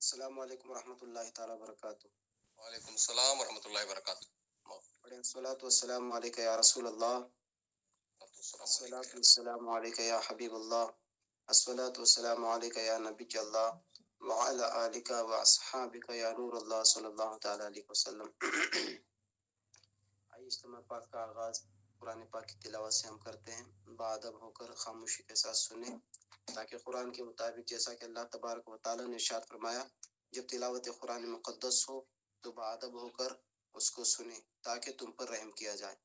السلام علیکم ورحمۃ اللہ تعالیٰ وبرکاتہ. وعلیکم السلام ورحمۃ اللہ وبرکاتہ. بڑے الصلاۃ والسلام علیک یا رسول اللہ، الصلاۃ والسلام علیک یا حبیب اللہ، الصلاۃ والسلام علیک یا نبی اللہ، وعلی آلک و اصحابک یا نور اللہ صلی اللہ تعالیٰ علیہ وسلم. آئیے اجتماع پاک کا آغاز قرآن پاک کی تلاوت سے ہم کرتے ہیں. باادب ہو کر خاموشی کے ساتھ سنیں تاکہ قرآن کے مطابق جیسا کہ اللہ تبارک و تعالیٰ نے ارشاد فرمایا جب تلاوت قرآن مقدس ہو تو باادب ہو کر اس کو سنیں تاکہ تم پر رحم کیا جائے.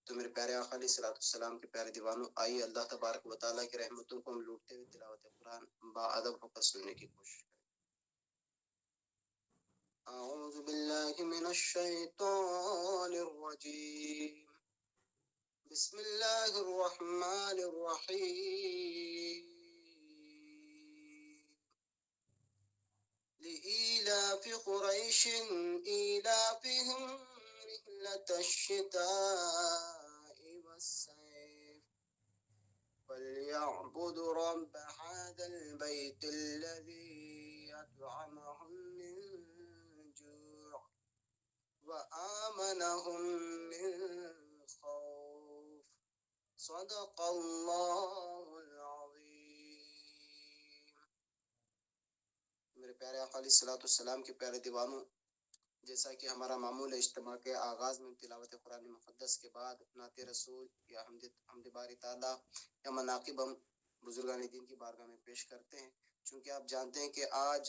تو میرے پیارے آقا علیہ الصلوۃ والسلام کے پیارے دیوانوں، آئیے اللہ تبارک و تعالیٰ کی رحمتوں کو ہم لوٹتے ہوئے تلاوت قرآن باادب ہو کر سننے کی کوشش کریں. اعوذ باللہ من الشیطان الرجیم، بسم اللہ الرحمن الرحیم. لإيلاف قريش إيلافهم رحلة الشتاء والصيف فليعبدوا رب هذا البيت الذي أطعمهم من جوع وآمنهم من خوف. صدق اللہ العظیم. میرے پیارے آقا علیہ الصلوۃ والسلام کے پیارے دیوانوں، جیسا کہ ہمارا معمول ہے اجتماع کے آغاز میں تلاوت قرآن مقدس کے بعد نعت رسول یا حمد باری تعالیٰ یا مناقب ہم بزرگان دین کی بارگاہ میں پیش کرتے ہیں. چونکہ آپ جانتے ہیں کہ آج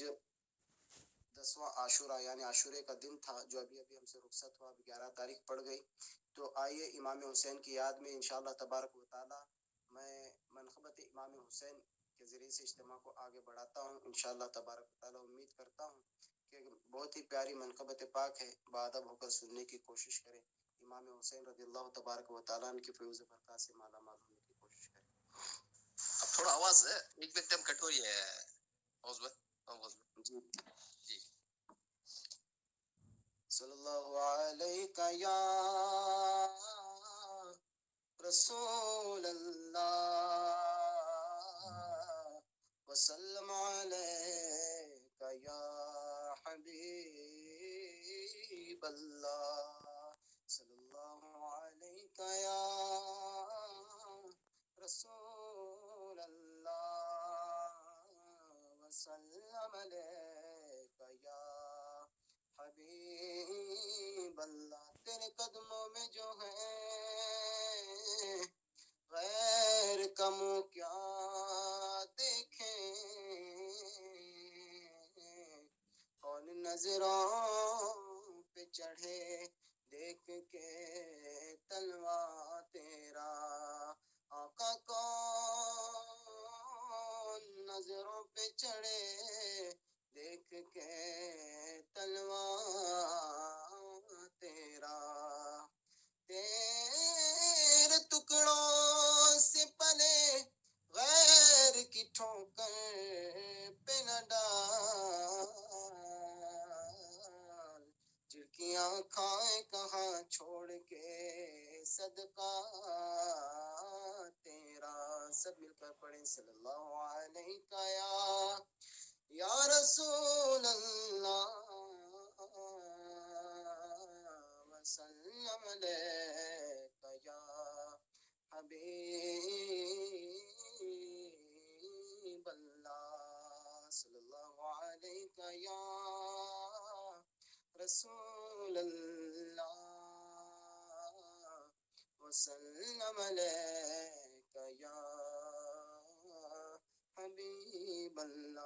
10واں عاشورہ یعنی عاشورے کا دن تھا جو ابھی ہم سے رخصت ہوا، اب 11 تاریخ پڑ گئی. تو آئیے امام حسین کی یاد میں انشاءاللہ تبارک و تعالیٰ میں منقبت امام حسین کے ذریعے سے اجتماع کو آگے بڑھاتا ہوں. انشاءاللہ تبارک و تعالیٰ امید کرتا ہوں کہ بہت ہی پیاری منقبت پاک ہے، باادب ہو کر سننے کی کوشش کریں. امام حسین رضی اللہ تبارک و تعالیٰ عنہ کی فیض برکات سے مالا مال ہونے کی کوشش کریں. اب تھوڑا آواز ہے ایک دم کٹ ہو رہی ہے. جی جی. صلی اللہ علیہ یا رسول اللہ وسلم علیک یا حبیب اللہ. صلی اللہ علیہ یا رسول اللہ وسلم علیک یا حبیب اللہ. تیرے قدموں میں جو ہے غیر کا منہ کیا دیکھیں، کون نظروں پہ چڑھے دیکھ کے تلوا تیرا. آقا کون نظروں پہ چڑھے دیکھ کے تلوا تیرا. تیرے ٹکڑوں سے پلے غیر کی ٹھوکر پہ نہ ڈال، جھڑکیاں کھائے کہاں چھوڑ کے صدقہ تیرا. سب مل کر پڑھیں صلی اللہ علیہ یا رسول اللہ وسلم علیک یا حبیب اللہ. صلی اللہ علیہ یا رسول اللہ وسلم علیک یا حبیب اللہ.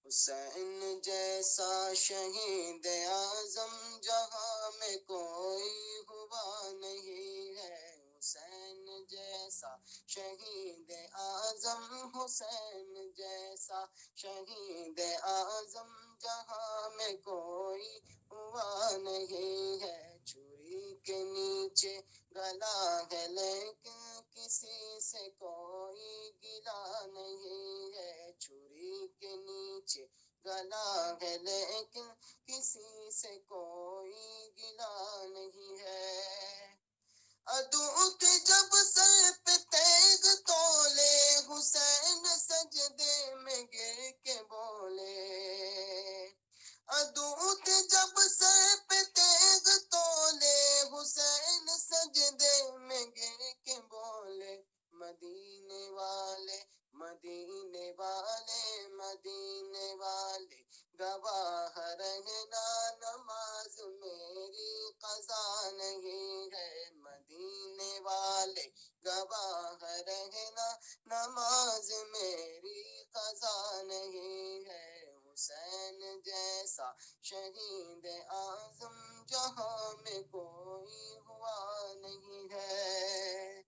حسین جیسا شہید اعظم جہاں میں کوئی ہوا نہیں ہے. حسین جیسا شہید اعظم، حسین جیسا شہید اعظم جہاں میں کوئی ہوا نہیں ہے. چھری کے نیچے گلا ہے لیکن کسی سے کوئی گلا نہیں ہے. چھری کے نیچے گلا ہے لیکن کسی سے کوئی گلا نہیں ہے. عدو کے جب سر پہ تیغ تولے حسین سجدے میں گر مدینے والے گواہ رہنا نماز میری قضا نہیں ہے، مدینے والے گواہ رہنا نماز میری قضا نہیں ہے، حسین جیسا شہید اعظم جہاں میں کوئی ہوا نہیں ہے،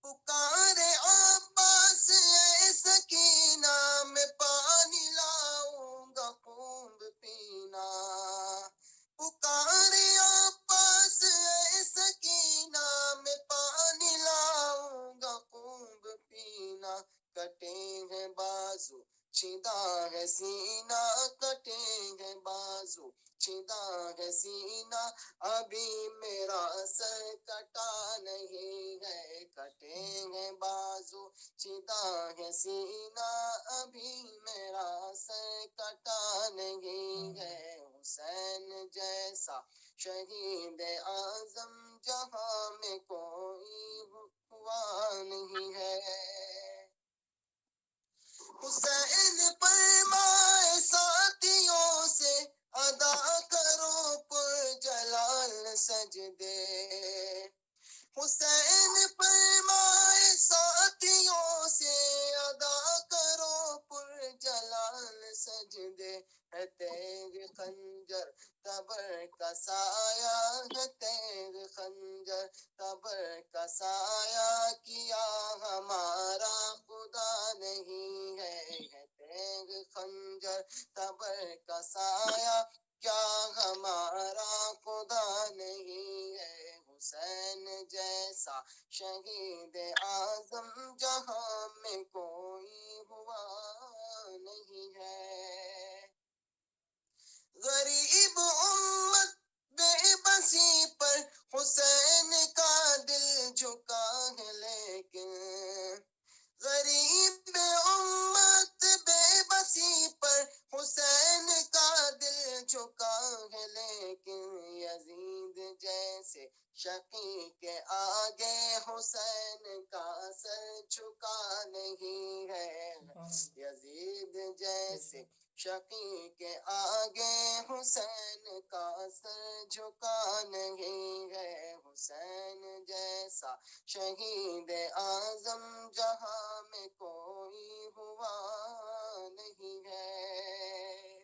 پکارے عباس اے سکینہ میں پانی لاؤں گا خون پینا، پکارے عباس اے سکینہ میں پانی لاؤں گا خون پینا، کٹے ہیں بازو چھدا ہے سینہ، کٹے ہیں بازو چھدا ہے سینہ، ابھی میرا سر کٹا نہیں ہے، کٹے ہیں بازو چھدا ہے سینہ، ابھی میرا سر کٹا نہیں ہے، حسین جیسا شہید اعظم جہاں میں کوئی ہوا نہیں ہے، حسین فرمائے ساتھیوں سے ادا کرو پر جلال سجدے، حسین فرمائے ساتھیوں سے ادا کرو پر جلال سجدے، ہے تیغ خنجر قبر کا سایہ، ہے تیغ خنجر قبر کا سایہ، کیا ہمارا خدا نہیں ہے، ہے تیغ خنجر قبر کا سایہ، کیا ہمارا خدا نہیں ہے، حسین جیسا شہید اعظم جہاں میں کوئی ہوا نہیں ہے، غریب امت بے بسی پر حسین کا دل جھکا ہے، لیکن غریب امت بے بسی پر حسین کا دل جھکا ہے، لیکن یزید جیسے شقی کے آگے حسین کا سر جھکا نہیں ہے، یزید جیسے شقی کے آگے حسین کا سر جھکا نہیں ہے، حسین جیسا شہید اعظم جہاں میں کوئی ہوا نہیں ہے،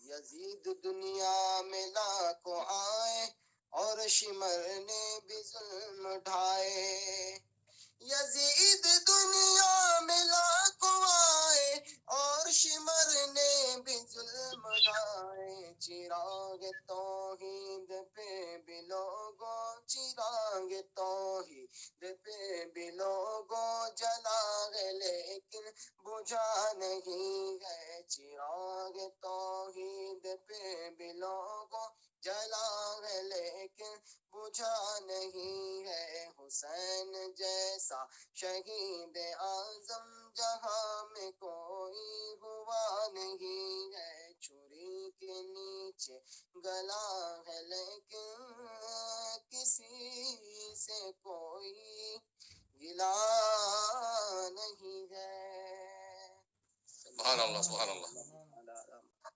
یزید دنیا میں لاکھوں آئے اور شمر نے بھی ظلم ڈھائے، یزید دنیا میں لاکھوں آئے اور شمر نے بھی ظلم ڈھائے، چراغ توحید پہ بھی لوگوں، چراغ توحید پہ بھی لوگوں جلا ہے، لیکن بجھا نہیں ہے، چراغ توحید پہ بھی لوگوں جلا ہے، لیکن بجھا نہیں ہے، حسین جیسا شہید اعظم جہاں میں کوئی ہوا نہیں ہے، چھری کے نیچے گلا ہے، لیکن کسی سے کوئی گلا نہیں ہے، سبحان اللہ سبحان اللہ.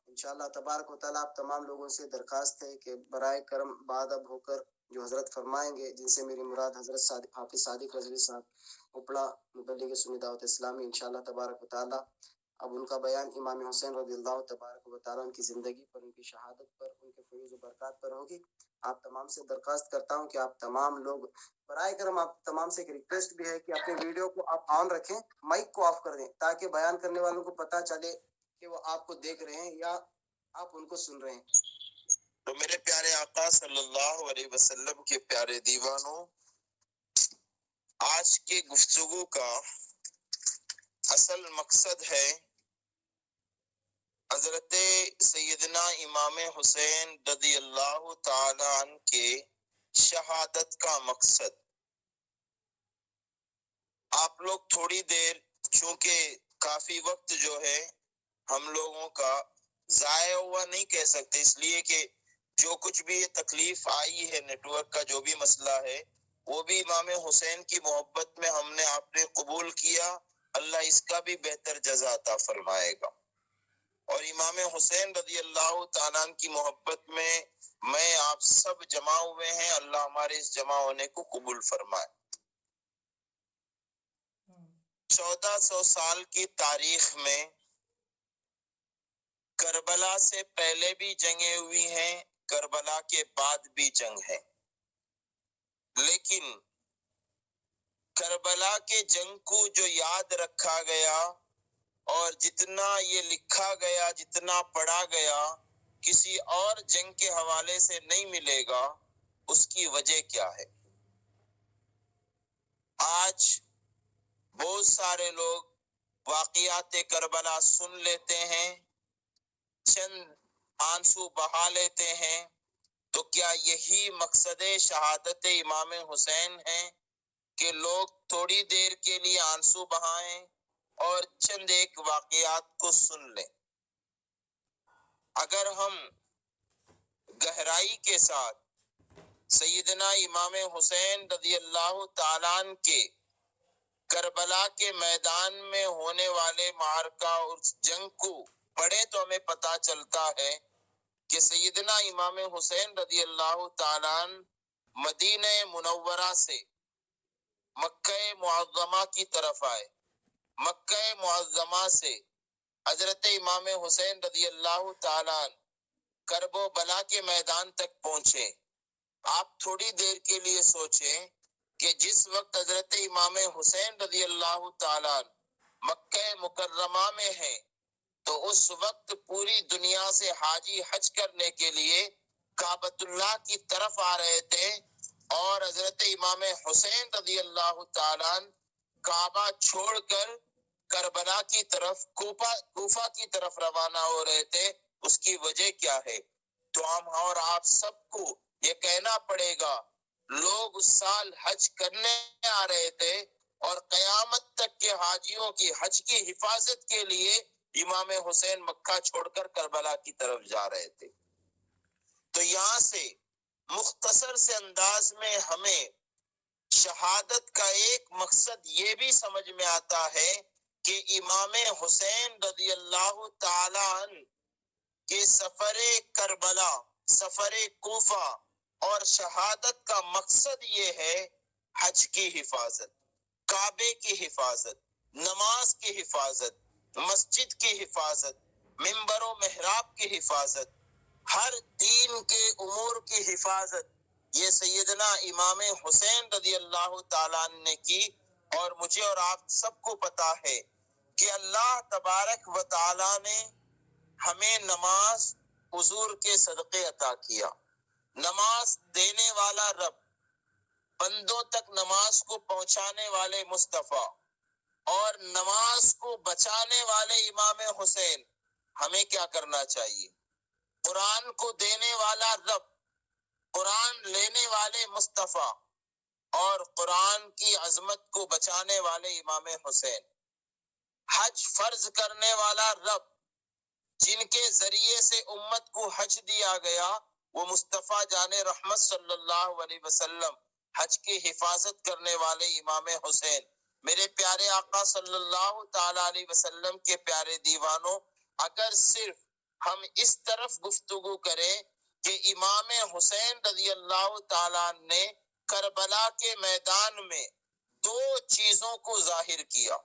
انشاءاللہ تبارک و تعالیٰ آپ تمام لوگوں سے درخواست ہے کہ برائے کرم بعد اب ہو کر جو حضرت فرمائیں گے، جن سے میری مراد حضرت حافظ صادق رضوی صاحب اپڑا مبلغ سنی دعوت اسلامی، انشاءاللہ تبارک و تعالیٰ اب ان کا بیان امام حسین رضی اللہ تبارک و تعالیٰ ان کی زندگی پر، ان کی شہادت پر، ان کے فیض و برکات پر ہوگی۔ آپ تمام سے درخواست کرتا ہوں کہ آپ تمام لوگ برائے کرم، آپ تمام سے ایک ریکویسٹ بھی ہے کہ اپنے ویڈیو کو آپ آن رکھیں، مائک کو آف کر دیں، تاکہ بیان کرنے والوں کو پتہ چلے کہ وہ آپ کو دیکھ رہے ہیں یا آپ ان کو سن رہے ہیں۔ تو میرے پیارے آقا صلی اللہ علیہ وسلم کے پیارے دیوانوں، آج کی گفتگو کا اصل مقصد ہے حضرت سیدنا امام حسین رضی اللہ تعالی عنہ کے شہادت کا مقصد۔ آپ لوگ تھوڑی دیر، چونکہ کافی وقت جو ہے ہم لوگوں کا ضائع ہوا نہیں کہہ سکتے، اس لیے کہ جو کچھ بھی یہ تکلیف آئی ہے، نیٹ ورک کا جو بھی مسئلہ ہے، وہ بھی امام حسین کی محبت میں ہم نے آپ نے قبول کیا، اللہ اس کا بھی بہتر جزا عطا فرمائے گا۔ اور امام حسین رضی اللہ تعالیٰ عنہ کی محبت میں میں آپ سب جمع ہوئے ہیں، اللہ ہمارے اس جمع ہونے کو قبول فرمائے۔ 1400 سال کی تاریخ میں کربلا سے پہلے بھی جنگیں ہوئی ہیں، کربلا کے بعد بھی جنگ ہے، لیکن کربلا کے جنگ کو جو یاد رکھا گیا اور جتنا یہ لکھا گیا، جتنا پڑھا گیا، کسی اور جنگ کے حوالے سے نہیں ملے گا۔ اس کی وجہ کیا ہے؟ آج بہت سارے لوگ واقعات کربلا سن لیتے ہیں، چند آنسو بہا لیتے ہیں، تو کیا یہی مقصد شہادت امام حسین ہے کہ لوگ تھوڑی دیر کے لیے آنسو بہائیں اور چند ایک واقعات کو سن لیں؟ اگر ہم گہرائی کے ساتھ سیدنا امام حسین رضی اللہ تعالیٰ عنہ کے کربلا کے میدان میں ہونے والے معرکہ اور جنگ کو پڑھیں تو ہمیں پتہ چلتا ہے کہ سیدنا امام حسین رضی اللہ تعالیٰ عنہ مدینہ منورہ سے مکہ معظمہ کی طرف آئے، مکہ معظمہ سے حضرت امام حسین رضی اللہ تعالیٰ عنہ کرب و بلا کے میدان تک پہنچے۔ آپ تھوڑی دیر کے لیے سوچیں کہ جس وقت حضرت امام حسین رضی اللہ تعالیٰ عنہ مکہ مکرمہ میں ہیں، تو اس وقت پوری دنیا سے حاجی حج کرنے کے لیے کعبۃ اللہ کی طرف آ رہے تھے، اور حضرت امام حسین رضی اللہ تعالیٰ عنہ کعبہ چھوڑ کر کربلا کی طرف کوفہ کی طرف روانہ ہو رہے تھے۔ اس کی وجہ کیا ہے؟ تو ہم اور آپ سب کو یہ کہنا پڑے گا، لوگ اس سال حج کرنے آ رہے تھے اور قیامت تک کے حاجیوں کی حج کی حفاظت کے لیے امام حسین مکہ چھوڑ کر کربلا کی طرف جا رہے تھے۔ تو یہاں سے مختصر سے انداز میں ہمیں شہادت کا ایک مقصد یہ بھی سمجھ میں آتا ہے کہ امام حسین رضی اللہ تعالی عنہ کے سفر کربلا، سفر کوفہ اور شہادت کا مقصد یہ ہے حج کی حفاظت، کعبے کی حفاظت، نماز کی حفاظت، مسجد کی حفاظت، منبر و محراب کی حفاظت، ہر دین کے امور کی حفاظت، یہ سیدنا امام حسین رضی اللہ تعالیٰ عنہ نے کی۔ اور مجھے اور آپ سب کو پتا ہے کہ اللہ تبارک و تعالیٰ نے ہمیں نماز حضور کے صدقے عطا کیا۔ نماز دینے والا رب، بندوں تک نماز کو پہنچانے والے مصطفیٰ اور نماز کو بچانے والے امام حسین، ہمیں کیا کرنا چاہیے؟ قرآن کو دینے والا رب، قرآن لینے والے مصطفیٰ اور قرآن کی عظمت کو بچانے والے امام حسین، حج فرض کرنے والا رب، جن کے ذریعے سے امت کو حج دیا گیا، وہ مصطفیٰ جان رحمت صلی اللہ علیہ وسلم، حج کی حفاظت کرنے والے امام حسین۔ میرے پیارے آقا صلی اللہ تعالی علیہ وسلم کے پیارے دیوانوں، اگر صرف ہم اس طرف گفتگو کریں کہ امام حسین رضی اللہ تعالیٰ نے کربلا کے میدان میں دو چیزوں کو ظاہر کیا،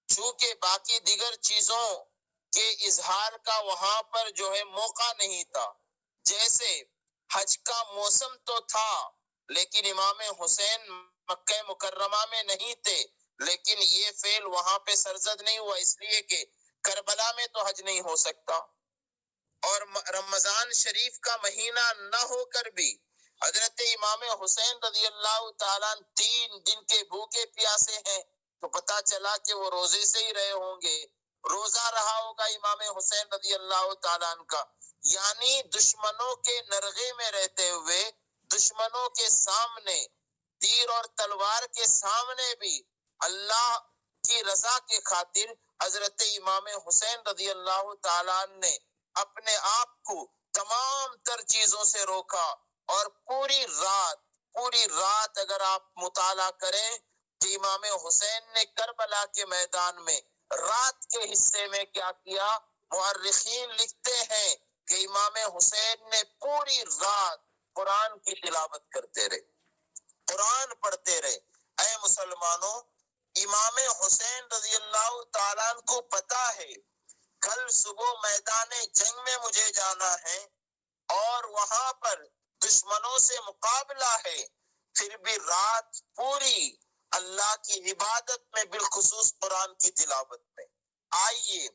چونکہ باقی دیگر چیزوں کے اظہار کا وہاں پر جو ہے موقع نہیں تھا، جیسے حج کا موسم تو تھا لیکن امام حسین مکہ مکرمہ میں نہیں تھے، لیکن یہ فعل وہاں پہ سرزد نہیں ہوا، اس لیے کہ کربلا میں تو حج نہیں ہو سکتا، اور رمضان شریف کا مہینہ نہ ہو کر بھی حضرت امام حسین رضی اللہ تعالیٰ 3 دن کے بھوکے پیاسے ہیں، تو پتا چلا کہ وہ روزے سے ہی رہے ہوں گے، روزہ رہا ہوگا امام حسین رضی اللہ تعالیٰ عنہ کا، یعنی دشمنوں کے نرغے میں رہتے ہوئے، دشمنوں کے سامنے، تیر اور تلوار کے سامنے بھی اللہ کی رضا کے خاطر حضرت امام حسین رضی اللہ تعالیٰ عنہ نے اپنے آپ کو تمام تر چیزوں سے روکا، اور پوری رات اگر آپ مطالعہ کریں کہ امام حسین نے کربلا کے میدان میں رات کے حصے میں کیا کیا؟ مورخین لکھتے ہیں کہ امام حسین نے پوری رات قرآن کی تلاوت کرتے رہے، قرآن پڑھتے رہے۔ اے مسلمانوں، امام حسین رضی اللہ تعالیٰ عنہ کو پتا ہے کل صبح میدان جنگ میں مجھے جانا ہے اور وہاں پر دشمنوں سے مقابلہ ہے، پھر بھی رات پوری اللہ کی عبادت میں، بالخصوص قرآن کی تلاوت میں۔ آئیے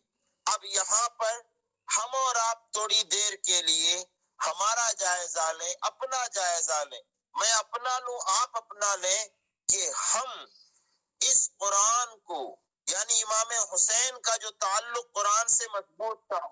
اب یہاں پر ہم اور آپ تھوڑی دیر کے لیے ہمارا جائزہ لیں، اپنا جائزہ لیں، میں اپنا لوں، آپ اپنا لیں، کہ ہم اس قرآن کو، یعنی امام حسین کا جو تعلق قرآن سے مضبوط تھا،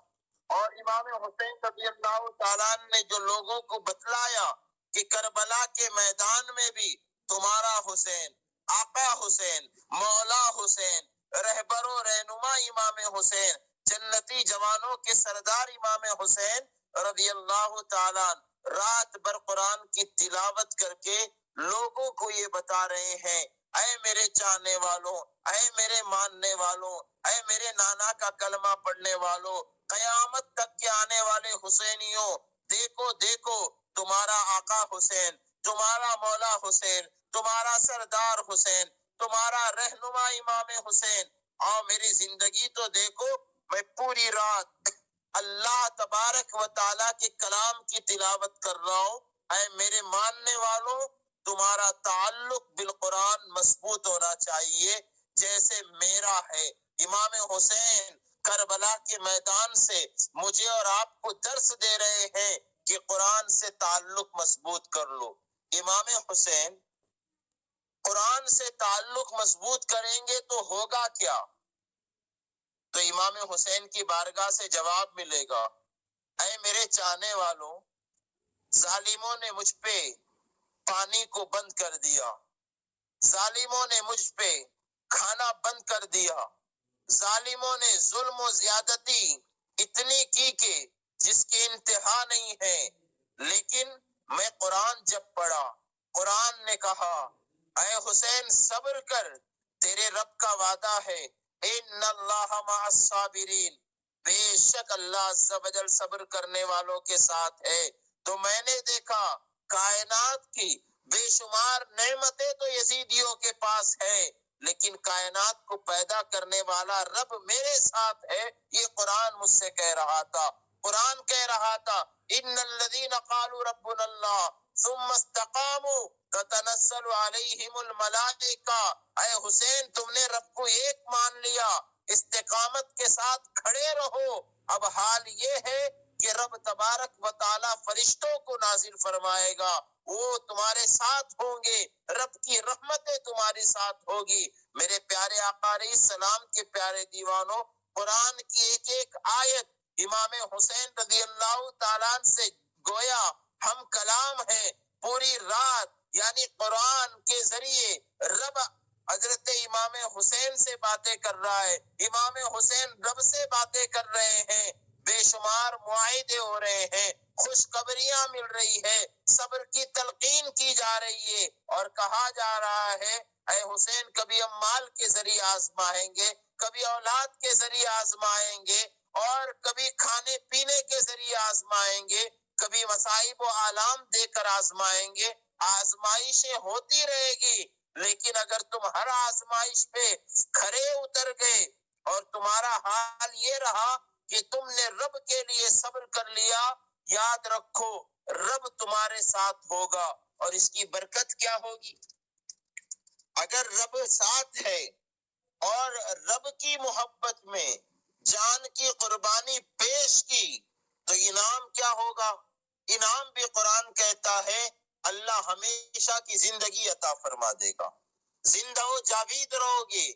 اور امام حسین رضی اللہ تعالیٰ نے جو لوگوں کو بتلایا کہ کربلا کے میدان میں بھی تمہارا حسین، آقا حسین، مولا حسین، رہبر و رہنما امام حسین، جنتی جوانوں کے سردار امام حسین رضی اللہ تعالیٰ رات بھر قرآن کی تلاوت کر کے لوگوں کو یہ بتا رہے ہیں، اے میرے چاہنے والوں، اے میرے ماننے والوں، اے میرے نانا کا کلمہ پڑھنے والوں، قیامت تک کے آنے والے حسینیوں، دیکھو دیکھو تمہارا آقا حسین، تمہارا مولا حسین، تمہارا سردار حسین، تمہارا رہنما امام حسین، آؤ میری زندگی تو دیکھو، میں پوری رات اللہ تبارک و تعالیٰ کے کلام کی تلاوت کر رہا ہوں۔ اے میرے ماننے والوں، تمہارا تعلق بالقرآن مضبوط ہونا چاہیے جیسے میرا ہے۔ امام حسین کربلا کے میدان سے مجھے اور آپ کو درس دے رہے ہیں کہ قرآن سے تعلق مضبوط کر لو۔ امام حسین قرآن سے تعلق مضبوط کریں گے تو ہوگا کیا؟ تو امام حسین کی بارگاہ سے جواب ملے گا، اے میرے چاہنے والوں، ظالموں نے مجھ پہ پانی کو بند کر دیا، ظالموں نے مجھ پہ کھانا بند کر دیا، ظالموں نے ظلم و زیادتی اتنی کی کہ جس کی انتہا نہیں ہے، لیکن میں قرآن جب پڑھا، قرآن نے کہا اے حسین صبر کر، تیرے رب کا وعدہ ہے، ان اللہ مع الصابرین، بے شک اللہ عز و جل صبر کرنے والوں کے ساتھ ہے۔ تو میں نے دیکھا کائنات کی بے شمار نعمتیں تو یزیدیوں کے پاس ہے، لیکن کائنات کو پیدا کرنے والا رب میرے ساتھ ہے، یہ قرآن مجھ سے کہہ رہا تھا۔ قرآن کہہ رہا تھا ان الذین قالوا ربنا اللہ ثم استقاموا تتنزل علیہم الملائکہ، اے حسین تم نے رب کو ایک مان لیا، استقامت کے ساتھ کھڑے رہو، اب حال یہ ہے کہ رب تبارک و تعالی فرشتوں کو نازل فرمائے گا، وہ تمہارے ساتھ ہوں گے، رب کی رحمتیں تمہارے ساتھ ہوگی۔ میرے پیارے آقا علیہ السلام کے پیارے دیوانوں، قرآن کی ایک ایک آیت امام حسین رضی اللہ تعالیٰ سے گویا ہم کلام ہیں، پوری رات یعنی قرآن کے ذریعے رب حضرت امام حسین سے باتیں کر رہا ہے، امام حسین رب سے باتیں کر رہے ہیں، بے شمار معاہدے ہو رہے ہیں، خوشخبریاں مل رہی ہے، صبر کی تلقین کی جا رہی ہے، اور کہا جا رہا ہے اے حسین کبھی ہم مال کے ذریعے آزمائیں گے، کبھی اولاد کے ذریعے آزمائیں گے، اور کبھی کھانے پینے کے ذریعے آزمائیں گے، کبھی مصائب و آلام دے کر آزمائیں گے، آزمائشیں ہوتی رہے گی، لیکن اگر تم ہر آزمائش پہ کھرے اتر گئے اور تمہارا حال یہ رہا کہ تم نے رب کے لیے صبر کر لیا، یاد رکھو رب تمہارے ساتھ ہوگا، اور اس کی برکت کیا ہوگی؟ اگر رب ساتھ ہے اور رب کی محبت میں جان کی قربانی پیش کی تو انعام کیا ہوگا؟ انعام بھی قرآن کہتا ہے اللہ ہمیشہ کی زندگی عطا فرما دے گا، زندہ و جاوید رہو گے۔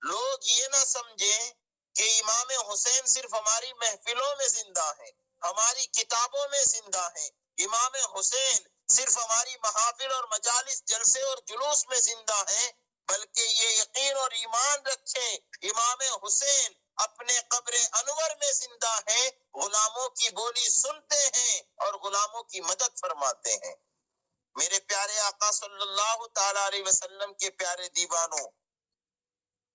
لوگ یہ نہ سمجھیں کہ امام حسین صرف ہماری محفلوں میں زندہ ہیں، ہماری کتابوں میں زندہ ہیں، امام حسین صرف ہماری محافل اور مجالس جلسے اور جلوس میں زندہ ہیں، بلکہ یہ یقین اور ایمان رکھیں امام حسین اپنے قبر انور میں زندہ ہیں، غلاموں کی بولی سنتے ہیں اور غلاموں کی مدد فرماتے ہیں۔ میرے پیارے آقا صلی اللہ تعالی علیہ وسلم کے پیارے دیوانوں،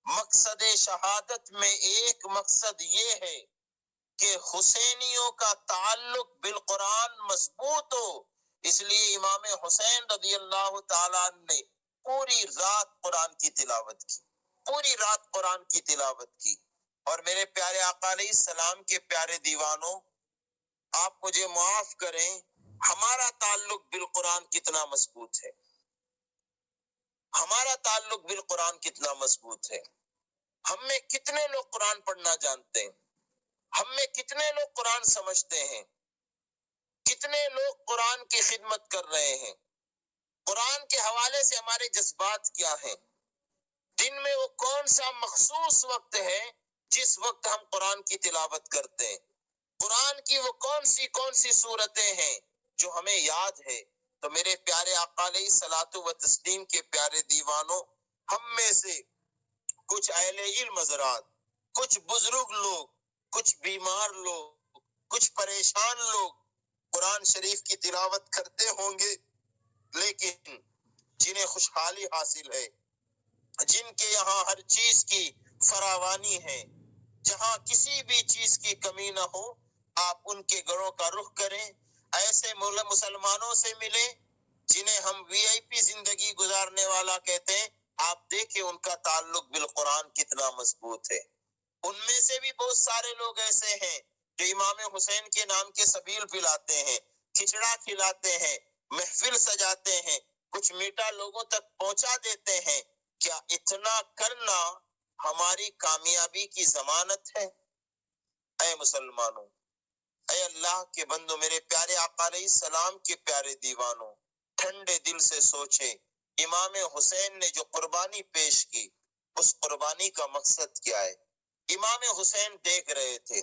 مقصد شہادت میں ایک مقصد یہ ہے کہ حسینیوں کا تعلق بالقرآن مضبوط ہو. اس لیے امام حسین رضی اللہ تعالیٰ نے پوری رات قرآن کی تلاوت کی، پوری رات قرآن کی تلاوت کی. اور میرے پیارے آقا علیہ السلام کے پیارے دیوانوں، آپ مجھے معاف کریں، ہمارا تعلق بالقرآن کتنا مضبوط ہے، ہمارا تعلق بالقرآن کتنا مضبوط ہے. ہم میں کتنے لوگ قرآن پڑھنا جانتے ہیں، ہم میں کتنے لوگ قرآن سمجھتے ہیں، کتنے لوگ قرآن کی خدمت کر رہے ہیں، قرآن کے حوالے سے ہمارے جذبات کیا ہیں، دن میں وہ کون سا مخصوص وقت ہے جس وقت ہم قرآن کی تلاوت کرتے ہیں، قرآن کی وہ کون سی صورتیں ہیں جو ہمیں یاد ہے. تو میرے پیارے آقا علیہ الصلوۃ والتسلیم کے پیارے دیوانوں، ہم میں سے کچھ اہل علم حضرات، کچھ بزرگ لوگ، کچھ بیمار لوگ، کچھ پریشان لوگ قرآن شریف کی تلاوت کرتے ہوں گے، لیکن جنہیں خوشحالی حاصل ہے، جن کے یہاں ہر چیز کی فراوانی ہے، جہاں کسی بھی چیز کی کمی نہ ہو، آپ ان کے گھروں کا رخ کریں، ایسے مسلمانوں سے ملیں جنہیں ہم وی آئی پی زندگی گزارنے والا کہتے ہیں. آپ دیکھیں ان کا تعلق بالقرآن کتنا مضبوط ہے. ان میں سے بھی بہت سارے لوگ ایسے ہیں جو امام حسین کے نام کے سبیل پلاتے ہیں، کھچڑا کھلاتے ہیں، محفل سجاتے ہیں، کچھ میٹھا لوگوں تک پہنچا دیتے ہیں. کیا اتنا کرنا ہماری کامیابی کی ضمانت ہے؟ اے مسلمانوں، اے اللہ کے بندو، میرے پیارے آقا علیہ السلام کے پیارے دیوانوں، ٹھنڈے دل سے سوچیں، امام حسین نے جو قربانی پیش کی، اس قربانی کا مقصد کیا ہے؟ امام حسین دیکھ رہے تھے،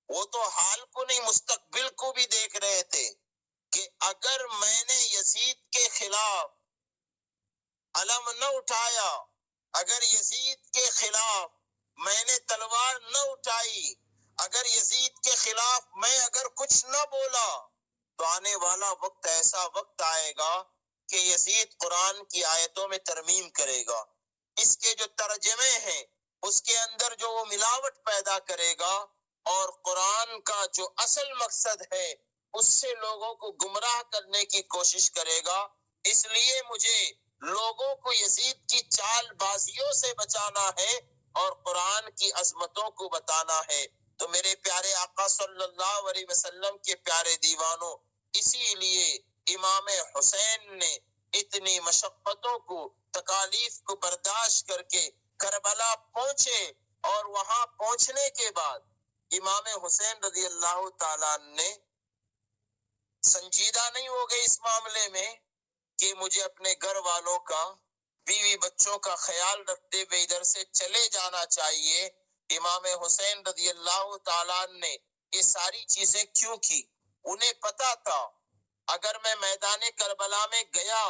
وہ تو حال کو نہیں مستقبل کو بھی دیکھ رہے تھے کہ اگر میں نے یزید کے خلاف علم نہ اٹھایا، اگر یزید کے خلاف میں نے تلوار نہ اٹھائی، اگر یزید کے خلاف میں اگر کچھ نہ بولا، تو آنے والا وقت ایسا وقت آئے گا کہ یزید قرآن کی آیتوں میں ترمیم کرے گا، اس کے جو ترجمے ہیں اس کے اندر جو وہ ملاوٹ پیدا کرے گا، اور قرآن کا جو اصل مقصد ہے اس سے لوگوں کو گمراہ کرنے کی کوشش کرے گا. اس لیے مجھے لوگوں کو یزید کی چال بازیوں سے بچانا ہے اور قرآن کی عظمتوں کو بتانا ہے. تو میرے پیارے آقا صلی اللہ علیہ وسلم کے پیارے دیوانوں، اسی لیے امام حسین نے اتنی مشقتوں کو، تکالیف کو برداشت کر کے کربلا پہنچے، اور وہاں پہنچنے کے بعد امام حسین رضی اللہ تعالیٰ نے سنجیدہ نہیں ہو گئے اس معاملے میں کہ مجھے اپنے گھر والوں کا، بیوی بچوں کا خیال رکھتے ہوئے ادھر سے چلے جانا چاہیے. امام حسین رضی اللہ تعالیٰ نے یہ ساری چیزیں کیوں کی؟ انہیں پتا تھا اگر میں میدان کربلا میں گیا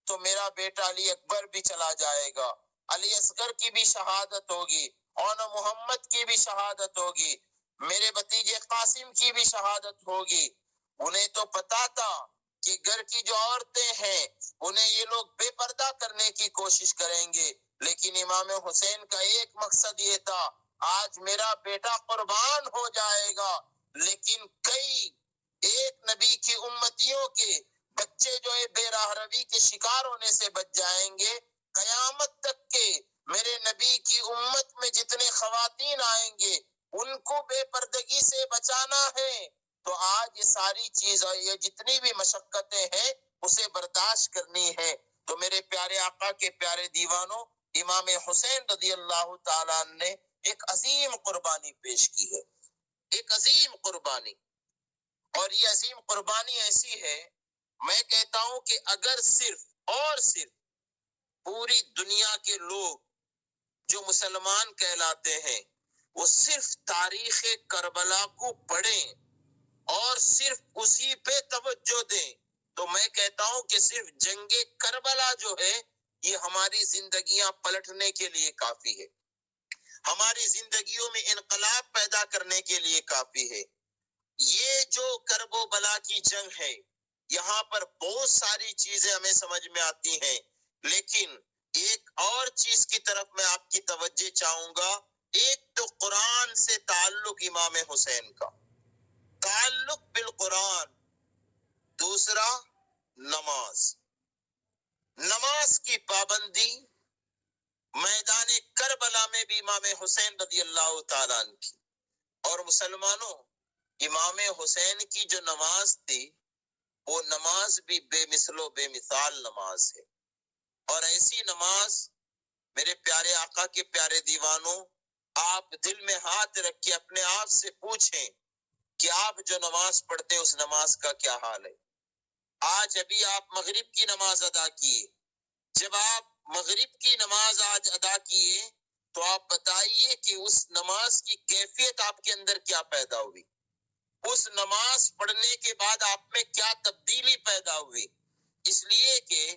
تو میرا بیٹا علی اکبر بھی چلا جائے گا، علی اصغر کی بھی شہادت ہوگی، اور محمد کی بھی شہادت ہوگی، میرے بھتیجے قاسم کی بھی شہادت ہوگی. انہیں تو پتا تھا کہ گھر کی جو عورتیں ہیں انہیں یہ لوگ بے پردہ کرنے کی کوشش کریں گے، لیکن امام حسین کا ایک مقصد یہ تھا، آج میرا بیٹا قربان ہو جائے گا، لیکن کئی ایک نبی کی امتیوں کے بچے جو ہے بے راہ روی کے شکار ہونے سے بچ جائیں گے. قیامت تک کے میرے نبی کی امت میں جتنے خواتین آئیں گے ان کو بے پردگی سے بچانا ہے. تو آج یہ ساری چیزیں، یہ جتنی بھی مشقتیں ہیں اسے برداشت کرنی ہے. تو میرے پیارے آقا کے پیارے دیوانوں، امام حسین رضی اللہ تعالیٰ نے ایک عظیم قربانی پیش کی ہے، ایک عظیم قربانی. اور یہ عظیم قربانی ایسی ہے، میں کہتا ہوں کہ اگر صرف اور صرف پوری دنیا کے لوگ جو مسلمان کہلاتے ہیں وہ صرف تاریخ کربلا کو پڑھیں اور صرف اسی پہ توجہ دیں، تو میں کہتا ہوں کہ صرف جنگ کربلا جو ہے یہ ہماری زندگیاں پلٹنے کے لیے کافی ہے، ہماری زندگیوں میں انقلاب پیدا کرنے کے لیے کافی ہے. یہ جو کرب و بلا کی جنگ ہے، یہاں پر بہت ساری چیزیں ہمیں سمجھ میں آتی ہیں، لیکن ایک اور چیز کی طرف میں آپ کی توجہ چاہوں گا. ایک تو قرآن سے تعلق امام حسین کا، تعلق بالقرآن. دوسرا نماز، نماز کی پابندی میدان کربلا میں بھی امام حسین رضی اللہ تعالیٰ عنہ کی. اور مسلمانوں، امام حسین کی جو نماز تھی وہ نماز بھی بے مثل و بے مثال نماز ہے. اور ایسی نماز میرے پیارے آقا کے پیارے دیوانوں، آپ دل میں ہاتھ رکھ کے اپنے آپ سے پوچھیں کہ آپ جو نماز پڑھتے اس نماز کا کیا حال ہے. آج ابھی آپ مغرب کی نماز ادا کیے، جب آپ مغرب کی نماز آج ادا کیے تو آپ بتائیے کہ اس نماز کی کیفیت آپ کے اندر کیا پیدا ہوئی، اس نماز پڑھنے کے بعد آپ میں کیا تبدیلی پیدا ہوئی. اس لیے کہ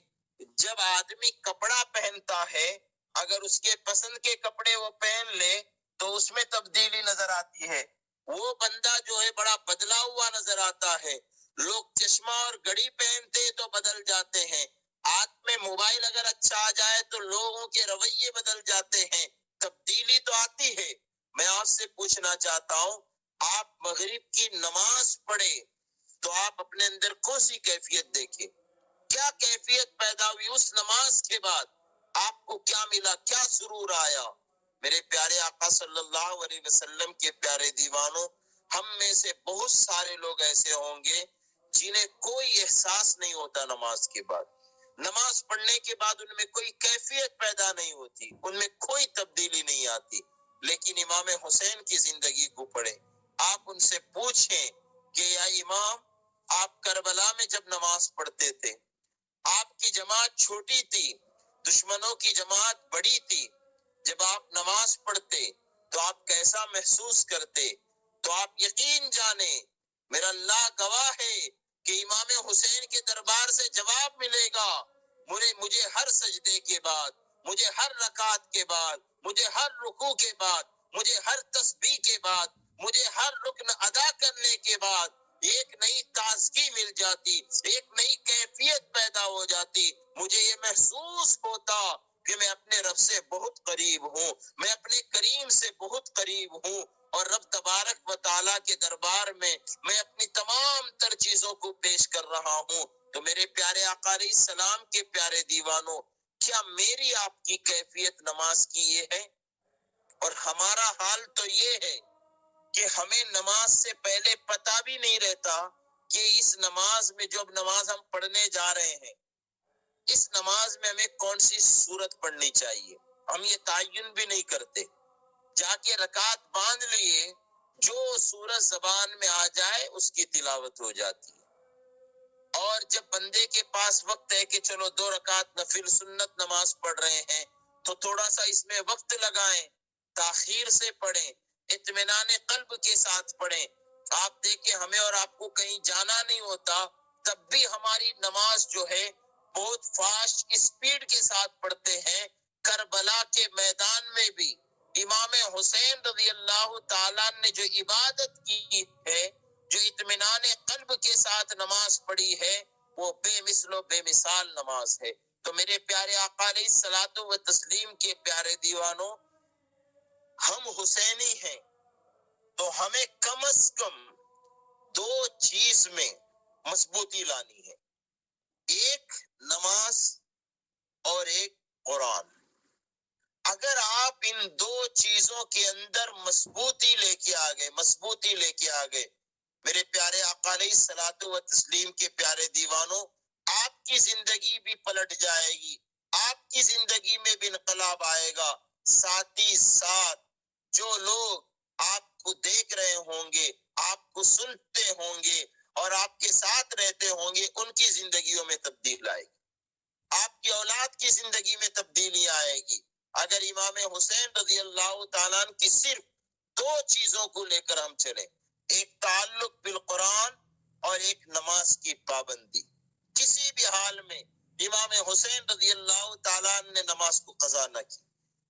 جب آدمی کپڑا پہنتا ہے، اگر اس کے پسند کے کپڑے وہ پہن لے تو اس میں تبدیلی نظر آتی ہے. وہ بندہ جو ہے بڑا بدلا ہوا نظر آتا ہے. لوگ چشمہ اور گھڑی پہنتے تو بدل جاتے ہیں، ہاتھ میں موبائل اگر اچھا آ جائے تو لوگوں کے رویے بدل جاتے ہیں. تبدیلی تو آتی ہے. میں آپ سے پوچھنا چاہتا ہوں، آپ مغرب کی نماز پڑھے تو آپ اپنے اندر کون سی کیفیت دیکھیں، کیا کیفیت پیدا ہوئی اس نماز کے بعد، آپ کو کیا ملا، کیا سرور آیا. میرے پیارے آقا صلی اللہ علیہ وسلم کے پیارے دیوانوں، ہم میں سے بہت سارے لوگ ایسے ہوں گے جنہیں کوئی احساس نہیں ہوتا نماز کے بعد. نماز پڑھنے کے بعد ان میں کوئی کیفیت پیدا نہیں ہوتی، ان میں کوئی تبدیلی نہیں آتی. لیکن امام حسین کی زندگی کو پڑھیں، آپ ان سے پوچھیں کہ یا امام، آپ کربلا میں جب نماز پڑھتے تھے، آپ کی جماعت چھوٹی تھی، دشمنوں کی جماعت بڑی تھی، جب آپ نماز پڑھتے تو آپ کیسا محسوس کرتے؟ تو آپ یقین جانیں، میرا اللہ گواہ ہے کہ امام حسین کے دربار سے جواب ملے گا. مجھے ہر سجدے کے بعد، مجھے ہر رکعت کے بعد، مجھے ہر رکوع کے بعد، مجھے ہر تسبیح کے بعد، مجھے ہر رکن ادا کرنے کے بعد ایک نئی تازگی مل جاتی، ایک نئی کیفیت پیدا ہو جاتی. مجھے یہ محسوس ہوتا کہ میں اپنے رب سے بہت قریب ہوں، میں اپنے کریم سے بہت قریب ہوں، اور رب تبارک و تعالیٰ کے دربار میں میں اپنی تمام تر چیزوں کو پیش کر رہا ہوں. تو میرے پیارے آقا علیہ السلام کے پیارے دیوانوں، کیا میری آپ کی کیفیت نماز کی یہ ہے؟ اور ہمارا حال تو یہ ہے کہ ہمیں نماز سے پہلے پتہ بھی نہیں رہتا کہ اس نماز میں جو اب نماز ہم پڑھنے جا رہے ہیں، اس نماز میں ہمیں کون سی سورت پڑھنی چاہیے. ہم یہ تعین بھی نہیں کرتے، جا کے رکعت باندھ لیے، جو سورت زبان میں آ جائے اس کی تلاوت ہو جاتی ہے. اور جب بندے کے پاس وقت ہے کہ چلو 2 رکعت نفل سنت نماز پڑھ رہے ہیں تو تھوڑا سا اس میں وقت لگائیں، تاخیر سے پڑھیں، اطمینان قلب کے ساتھ پڑھیں. آپ دیکھیں، ہمیں اور آپ کو کہیں جانا نہیں ہوتا، تب بھی ہماری نماز جو ہے بہت فاسٹ اسپیڈ کے ساتھ پڑھتے ہیں. کربلا کے میدان میں بھی امام حسین رضی اللہ تعالیٰ نے جو عبادت کی ہے، جو اطمینان قلب کے ساتھ نماز پڑھی ہے، وہ بے مثل و بے مثال نماز ہے. تو میرے پیارے آقا علیہ الصلوۃ و تسلیم کے پیارے دیوانوں، ہم حسینی ہیں تو ہمیں کم از کم 2 چیز میں مضبوطی لانی ہے، ایک نماز اور ایک قرآن. اگر آپ ان 2 چیزوں کے اندر مضبوطی لے کے آ گئے، میرے پیارے آقا علیہ الصلوۃ و تسلیم کے پیارے دیوانوں، آپ کی زندگی بھی پلٹ جائے گی، آپ کی زندگی میں بھی انقلاب آئے گا. ساتھ ہی ساتھ جو لوگ آپ کو دیکھ رہے ہوں گے، آپ کو سنتے ہوں گے اور آپ کے ساتھ رہتے ہوں گے، ان کی زندگیوں میں تبدیل آئے گی، آپ کی اولاد کی زندگی میں تبدیلی آئے گی. اگر امام حسین رضی اللہ تعالیٰ عنہ کی صرف 2 چیزوں کو لے کر ہم چلیں، ایک تعلق بالقرآن اور ایک نماز کی پابندی، کسی بھی حال میں امام حسین رضی اللہ تعالیٰ عنہ نے نماز کو قضا نہ کی.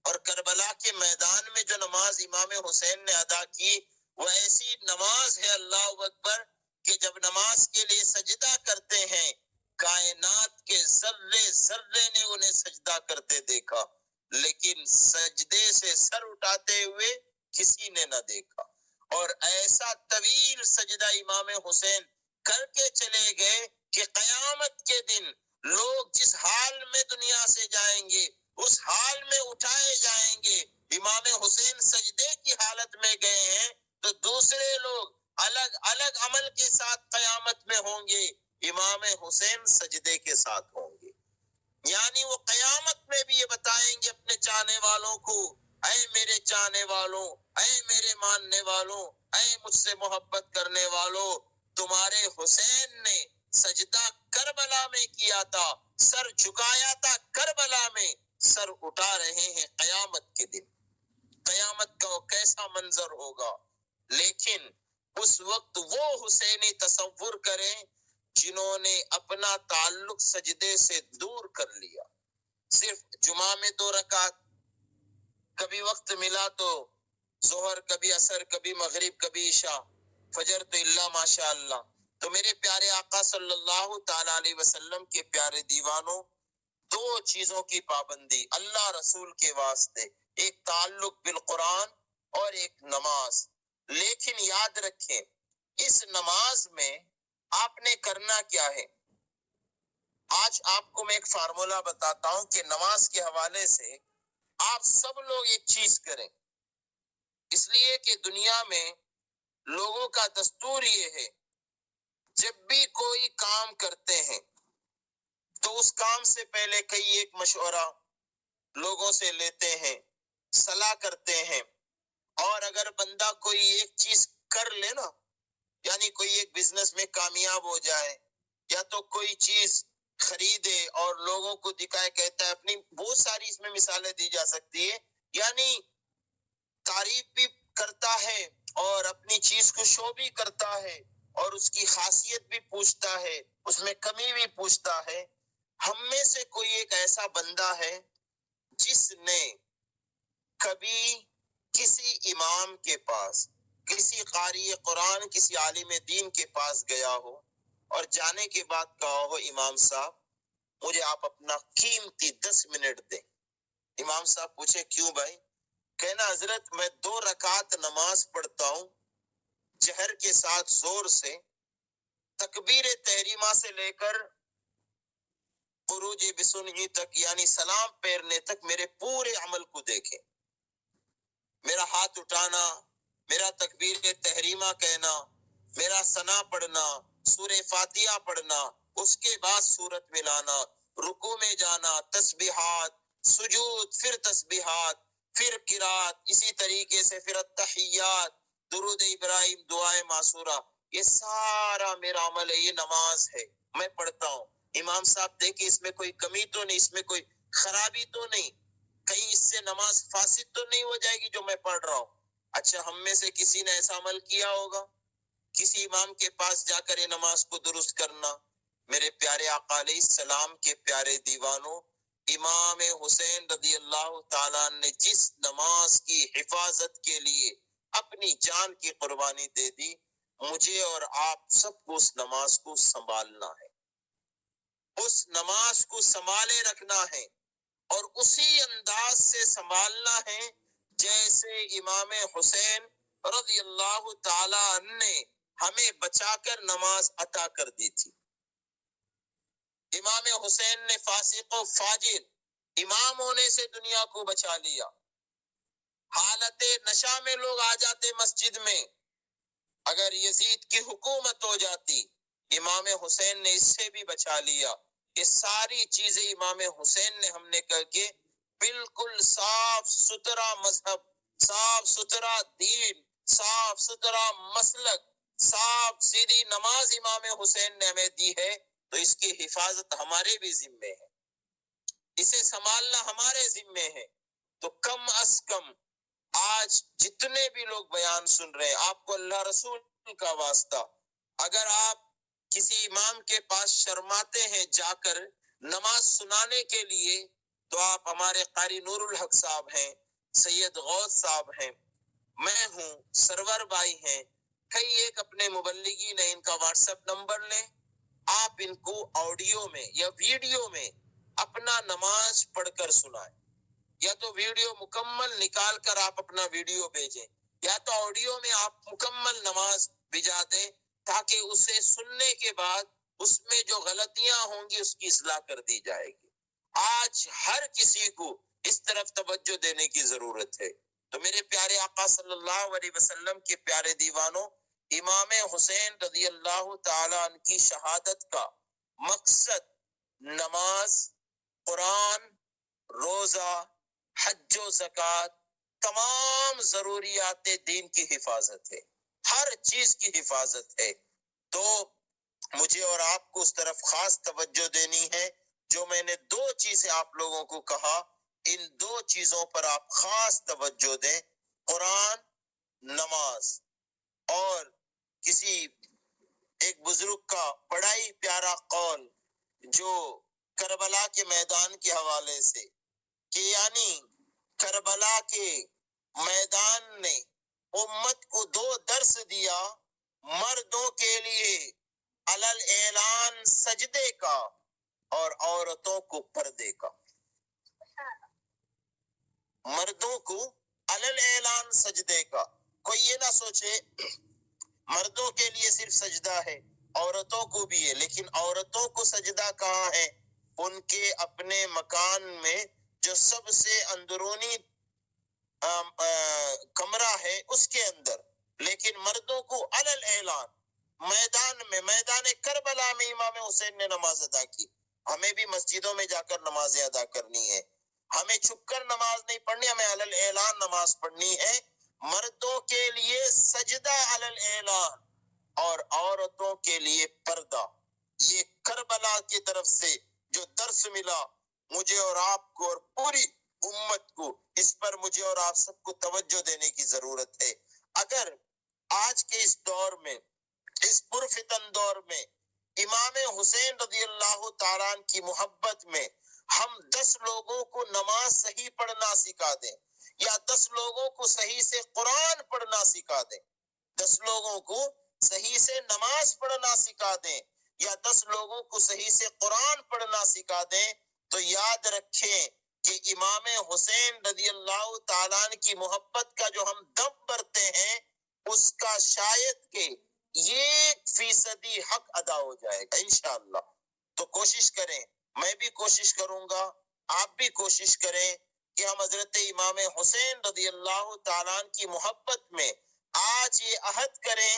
اور کربلا کے میدان میں جو نماز امام حسین نے ادا کی، وہ ایسی نماز ہے، اللہ اکبر، کہ جب نماز کے لیے سجدہ کرتے ہیں کائنات کے ذرے ذرے نے انہیں سجدہ کرتے دیکھا، لیکن سجدے سے سر اٹھاتے ہوئے کسی نے نہ دیکھا۔ اور ایسا طویل سجدہ امام حسین کر کے چلے گئے کہ قیامت کے دن لوگ جس حال میں دنیا سے جائیں گے اس حال میں اٹھائے جائیں گے۔ امام حسین سجدے کی حالت میں گئے ہیں تو دوسرے لوگ الگ الگ عمل کے ساتھ قیامت میں ہوں گے، امام حسین سجدے کے ساتھ ہوں گے۔ یعنی وہ قیامت میں بھی یہ بتائیں گے اپنے چاہنے والوں کو، اے میرے چاہنے والوں، اے میرے ماننے والوں، اے مجھ سے محبت کرنے والوں، تمہارے حسین نے سجدہ کربلا میں کیا تھا، سر جھکایا تھا کربلا میں، سر اٹھا رہے ہیں قیامت کے دن۔ قیامت کا وہ کیسا منظر ہوگا۔ لیکن اس وقت وہ حسینی تصور کریں جنہوں نے اپنا تعلق سجدے سے دور کر لیا، صرف جمعہ میں 2 رکعت، کبھی وقت ملا تو ظہر، کبھی عصر، کبھی مغرب، کبھی عشاء، فجر تو اللہ ماشاء اللہ۔ تو میرے پیارے آقا صلی اللہ تعالی علیہ وسلم کے پیارے دیوانوں، 2 چیزوں کی پابندی اللہ رسول کے واسطے، ایک تعلق بالقرآن اور ایک نماز۔ لیکن یاد رکھیں اس نماز میں آپ نے کرنا کیا ہے۔ آج آپ کو میں ایک فارمولا بتاتا ہوں کہ نماز کے حوالے سے آپ سب لوگ ایک چیز کریں، اس لیے کہ دنیا میں لوگوں کا دستور یہ ہے جب بھی کوئی کام کرتے ہیں تو اس کام سے پہلے کئی ایک مشورہ لوگوں سے لیتے ہیں، صلاح کرتے ہیں، اور اگر بندہ کوئی ایک چیز کر لے نا، یعنی کوئی ایک بزنس میں کامیاب ہو جائے یا تو کوئی چیز خریدے اور لوگوں کو دکھائے، کہتا ہے اپنی، بہت ساری اس میں مثالیں دی جا سکتی ہے، یعنی تعریف بھی کرتا ہے اور اپنی چیز کو شو بھی کرتا ہے اور اس کی خاصیت بھی پوچھتا ہے، اس میں کمی بھی پوچھتا ہے۔ ہم میں سے کوئی ایک ایسا بندہ ہے جس نے کبھی کسی امام کے پاس، کسی قاری قرآن، کسی عالم دین کے پاس گیا ہو اور جانے کے بعد کہا ہو امام صاحب مجھے آپ اپنا قیمتی 10 منٹ دیں۔ امام صاحب پوچھے کیوں بھائی؟ کہنا حضرت میں 2 رکعت نماز پڑھتا ہوں جہر کے ساتھ زور سے، تکبیر تحریمہ سے لے کر خروج بسنہی تک، یعنی سلام پھیرنے تک میرے پورے عمل کو دیکھیں، میرا ہاتھ اٹھانا، میرا تکبیر تحریمہ کہنا، میرا ثنا پڑھنا، سورہ فاتحہ پڑھنا، اس کے بعد سورت ملانا، رکوع میں جانا، تسبیحات، سجود، پھر تسبیحات، پھر قرات، اسی طریقے سے پھر التحیات، درود ابراہیم، دعائے معصورہ، یہ سارا میرا عمل ہے، یہ نماز ہے، میں پڑھتا ہوں۔ امام صاحب دیکھیں اس میں کوئی کمی تو نہیں، اس میں کوئی خرابی تو نہیں، کہیں اس سے نماز فاسد تو نہیں ہو جائے گی جو میں پڑھ رہا ہوں۔ اچھا ہم میں سے کسی نے ایسا عمل کیا ہوگا کسی امام کے پاس جا کر یہ نماز کو درست کرنا؟ میرے پیارے آقا علیہ السلام کے پیارے دیوانوں، امام حسین رضی اللہ تعالیٰ نے جس نماز کی حفاظت کے لیے اپنی جان کی قربانی دے دی، مجھے اور آپ سب کو اس نماز کو سنبھالنا ہے، اس نماز کو سنبھالے رکھنا ہے، اور اسی انداز سے سنبھالنا ہے جیسے امام حسین رضی اللہ تعالی عنہ نے ہمیں بچا کر نماز عطا کر دی تھی۔ امام حسین نے فاسق و فاجر امام ہونے سے دنیا کو بچا لیا۔ حالت نشہ میں لوگ آ جاتے مسجد میں، اگر یزید کی حکومت ہو جاتی، امام حسین نے اس سے بھی بچا لیا۔ یہ ساری چیزیں امام حسین نے ہم نے کر کے بالکل صاف ستھرا مذہب، صاف ستھرا دین، صاف ستھرا مسلک، صاف سیدھی نماز امام حسین نے ہمیں دی ہے، تو اس کی حفاظت ہمارے بھی ذمے ہے، اسے سنبھالنا ہمارے ذمے ہے۔ تو کم از کم آج جتنے بھی لوگ بیان سن رہے ہیں، آپ کو اللہ رسول کا واسطہ، اگر آپ کسی امام کے پاس شرماتے ہیں جا کر نماز سنانے کے لیے، تو آپ ہمارے قاری نور الحق صاحب ہیں، سید غوث صاحب ہیں، میں ہوں، سرور بھائی ہیں، کئی ایک اپنے مبلغین ہیں، ان کا واٹس ایپ نمبر لیں، آپ ان کو آڈیو میں یا ویڈیو میں اپنا نماز پڑھ کر سنائیں، یا تو ویڈیو مکمل نکال کر آپ اپنا ویڈیو بھیجیں، یا تو آڈیو میں آپ مکمل نماز بھجا دیں، تاکہ اسے سننے کے بعد اس میں جو غلطیاں ہوں گی اس کی اصلاح کر دی جائے گی۔ آج ہر کسی کو اس طرف توجہ دینے کی ضرورت ہے۔ تو میرے پیارے آقا صلی اللہ علیہ وسلم کے پیارے دیوانوں، امام حسین رضی اللہ تعالی عنہ کی شہادت کا مقصد نماز، قرآن، روزہ، حج و زکوٰۃ، تمام ضروریات دین کی حفاظت ہے، ہر چیز کی حفاظت ہے۔ تو مجھے اور آپ کو اس طرف خاص توجہ دینی ہے۔ جو میں نے دو چیزیں آپ لوگوں کو کہا، ان دو چیزوں پر آپ خاص توجہ دیں، قرآن، نماز۔ اور کسی ایک بزرگ کا بڑا ہی پیارا قول جو کربلا کے میدان کے حوالے سے، کہ یعنی کربلا کے میدان نے امت کو دو درس دیا، مردوں کے لیے علل اعلان سجدے کا اور عورتوں کو پردے کا۔ مردوں کو علل اعلان سجدے کا، کوئی یہ نہ سوچے مردوں کے لیے صرف سجدہ ہے، عورتوں کو بھی ہے، لیکن عورتوں کو سجدہ کہاں ہے؟ ان کے اپنے مکان میں جو سب سے اندرونی کمرہ ہے اس کے اندر، لیکن مردوں کو علل اعلان میدان میں، میدان کربلا میں امام حسین نے نماز ادا کی۔ ہمیں بھی مسجدوں میں جا کر نمازیں ادا کرنی ہے، ہمیں چھپ کر نماز نہیں پڑھنی، ہمیں علل اعلان نماز پڑھنی ہے۔ مردوں کے لیے سجدہ علل اعلان اور عورتوں کے لیے پردہ۔ یہ کربلا کی طرف سے جو درس ملا مجھے اور آپ کو اور پوری امت کو، اس پر مجھے اور آپ سب کو توجہ دینے کی ضرورت ہے۔ اگر آج کے اس دور میں، اس پرفتن دور میں، امام حسین رضی اللہ تعالیٰ عنہ کی محبت میں ہم 10 لوگوں کو نماز صحیح پڑھنا سکھا دیں، یا 10 لوگوں کو صحیح سے قرآن پڑھنا سکھا دیں، 10 لوگوں کو صحیح سے نماز پڑھنا سکھا دیں، یا 10 لوگوں کو صحیح سے قرآن پڑھنا سکھا دیں، تو یاد رکھیں کہ امام حسین رضی اللہ تعالیٰ عنہ کی محبت کا جو ہم دم بھرتے ہیں، اس کا شاید کہ 1% حق ادا ہو جائے گا انشاءاللہ۔ تو کوشش کریں، میں بھی کوشش کروں گا، آپ بھی کوشش کریں کہ ہم حضرت امام حسین رضی اللہ تعالیٰ عنہ کی محبت میں آج یہ عہد کریں،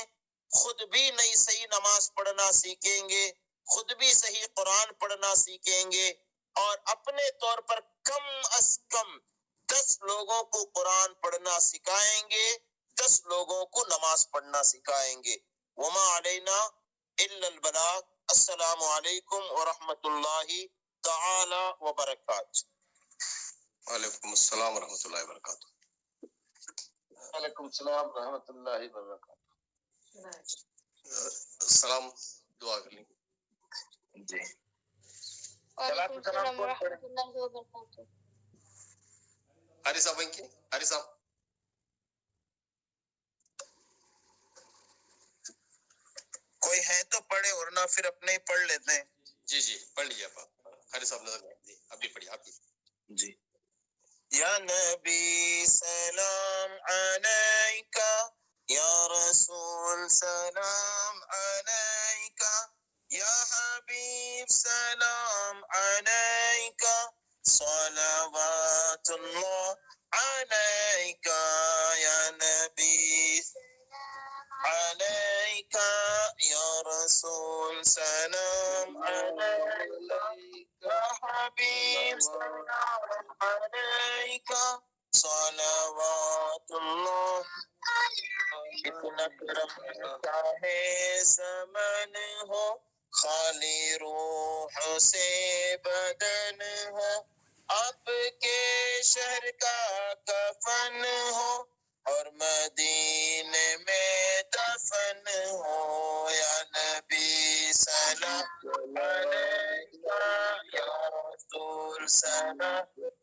خود بھی نئی صحیح نماز پڑھنا سیکھیں گے، خود بھی صحیح قرآن پڑھنا سیکھیں گے، اور اپنے طور پر کم از کم 10 لوگوں کو قرآن پڑھنا سکھائیں گے، 10 لوگوں کو نماز پڑھنا سکھائیں گے۔ وما علینا الا البلاغ۔ السلام علیکم ورحمۃ اللہ تعالی وبرکاتہ۔ وعلیکم السلام ورحمۃ اللہ وبرکاتہ۔ وعلیکم السلام ورحمۃ اللہ وبرکاتہ۔ سلام دعا کر لیں۔ جی، وعلیکم السلام ورحمۃ اللہ وبرکاتہ۔ حاری صاحب ہیں کہ حاری صاحب؟ کوئی ہے تو پڑھے، ورنہ پھر اپنے ہی پڑھ لیتے ہیں۔ جی جی پڑھ لیجیے آپ، حاری صاحب نظر نہیں آتی، اب بھی پڑھیے آپ بھی۔ جی، یا نبی سلام علیکہ، یا رسول سلام علیکہ، یا حبیب سلام علیکہ، صلوات اللہ علیکہ، یا نبی علیکہ، یا رسول سلام علیکہ، یا حبیب سلام علیکہ، صلوات اللہ۔ کتنا کرم چاہے زمن ہو، خالی روح سے بدن ہو، آپ کے شہر کا کفن ہو، اور مدینے میں دفن ہو، یا نبی سلام علیکہ، یا رسول سلام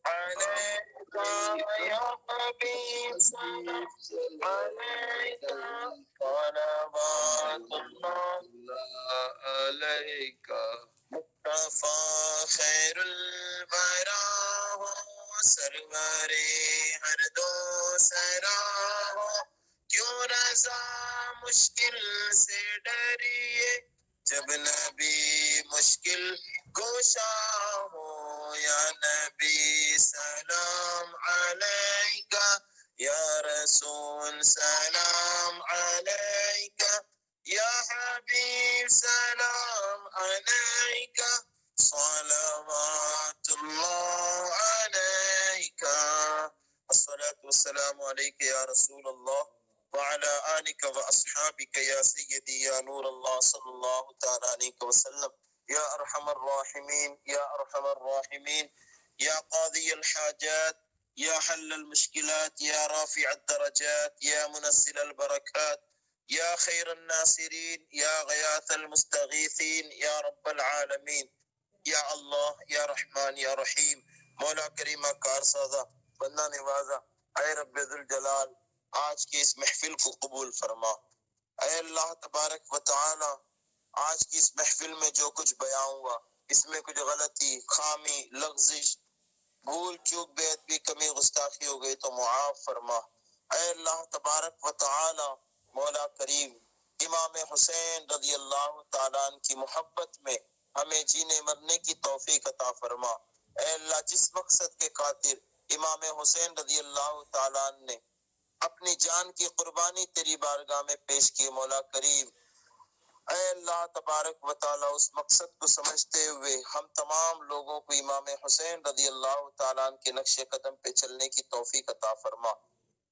علیکہ، یا حبیب سلام علیکہ۔ عليك صلوات الله عليك مصطفى خیر الورا ہو سرور ہر دو سرا ہو کیوں رضا مشکل سے ڈریے جب نبی مشکل کوشا ہو یا نبی سلام علیکہ یا رسول سلام علیکہ یا حبیب سلام علیکہ صلوات اللہ علیکہ الصلاة والسلام علیکہ یا رسول اللہ وعلى آلك وأصحابك يا سيدي يا نور الله صلى الله تعالى عليه وسلم يا أرحم الراحمين يا أرحم الراحمين يا قاضي الحاجات يا حل المشكلات يا رافع الدرجات يا منزل البركات يا خير الناصرين يا غياث المستغيثين يا رب العالمين يا الله يا رحمن يا رحيم مولا کریم کار سازا بندہ نوازا اے رب ذوالجلال آج کی اس محفل کو قبول فرما اے اللہ تبارک و تعالی آج کی اس محفل میں جو کچھ بیان ہوا اس میں کچھ غلطی خامی لغزش بھول چوک بے ادبی کمی گستاخی ہو گئی تو معاف فرما اے اللہ تبارک و تعالی مولا کریم امام حسین رضی اللہ تعالیٰ عنہ کی محبت میں ہمیں جینے مرنے کی توفیق عطا فرما اے اللہ جس مقصد کے خاطر امام حسین رضی اللہ تعالیٰ عنہ نے اپنی جان کی قربانی تیری بارگاہ میں پیش کی مولا کریم اے اللہ تبارک و تعالی اس مقصد کو سمجھتے ہوئے ہم تمام لوگوں کو امام حسین رضی اللہ تعالیٰ عنہ کے نقش قدم پہ چلنے کی توفیق عطا فرما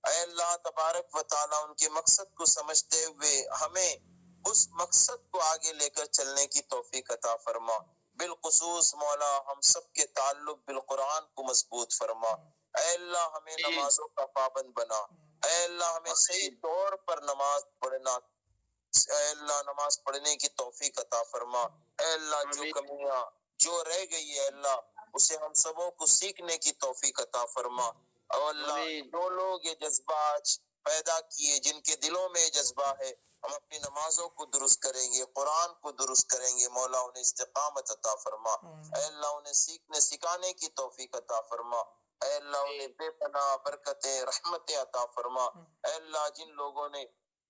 اے اللہ تبارک و تعالی ان کے مقصد کو سمجھتے ہوئے ہمیں اس مقصد کو آگے لے کر چلنے کی توفیق عطا فرما بالخصوص مولا ہم سب کے تعلق بالقرآن کو مضبوط فرما اے اللہ ہمیں نمازوں کا پابند بنا اے اللہ ہمیں صحیح طور پر نماز پڑھنا اے اللہ نماز پڑھنے کی توفیق عطا فرما اے اللہ جو کمیاں جو رہ گئی ہے اللہ اسے ہم سبوں کو سیکھنے کی توفیق عطا فرما اور اللہ جو لوگ یہ جذبہ آج پیدا کیے جن کے دلوں میں یہ جذبہ ہے ہم اپنی نمازوں کو درست کریں گے قرآن کو درست کریں گے مولا انہیں استقامت عطا فرما اے اللہ انہیں سیکھنے سکھانے کی توفیق عطا فرما اے اللہ انہیں بے پناہ برکتیں رحمتیں عطا فرما اے اللہ جن لوگوں نے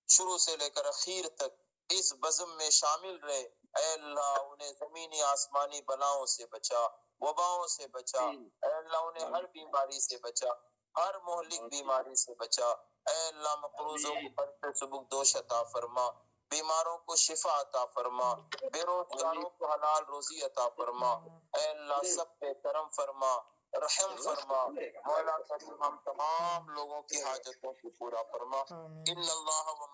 شروع سے لے کر اخیر تک اس بزم میں شامل رہے اے اللہ انہیں زمینی آسمانی بلاؤں سے بچا وباؤں سے بچا اے اللہ انہیں ہر بیماری سے بچا ہر مہلک بیماری سے بچا اے اللہ مقروضوں کو برکت سبک دوش عطا فرما بیماروں کو شفا عطا فرما بے روزگاروں کو حلال روزی عطا فرما اے اللہ سب پہ کرم فرما رحم فرما مولا کریم ہم تمام لوگوں کی حاجتوں کو پورا فرما ان اللہ و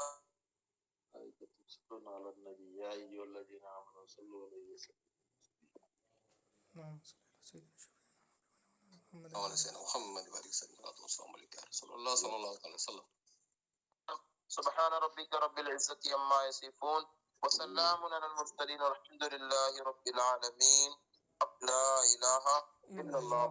صلوا علی النبی یا ایھا الذین آمنوا صلوا علیہ وسلم محمد بارک سیدنا السلام علیکم رسول اللہ صلی اللہ علیہ وسلم سبحان ربک رب العزت عما یصفون وسلام علی المرسلین والحمد للہ رب العالمین لا الہ الا اللہ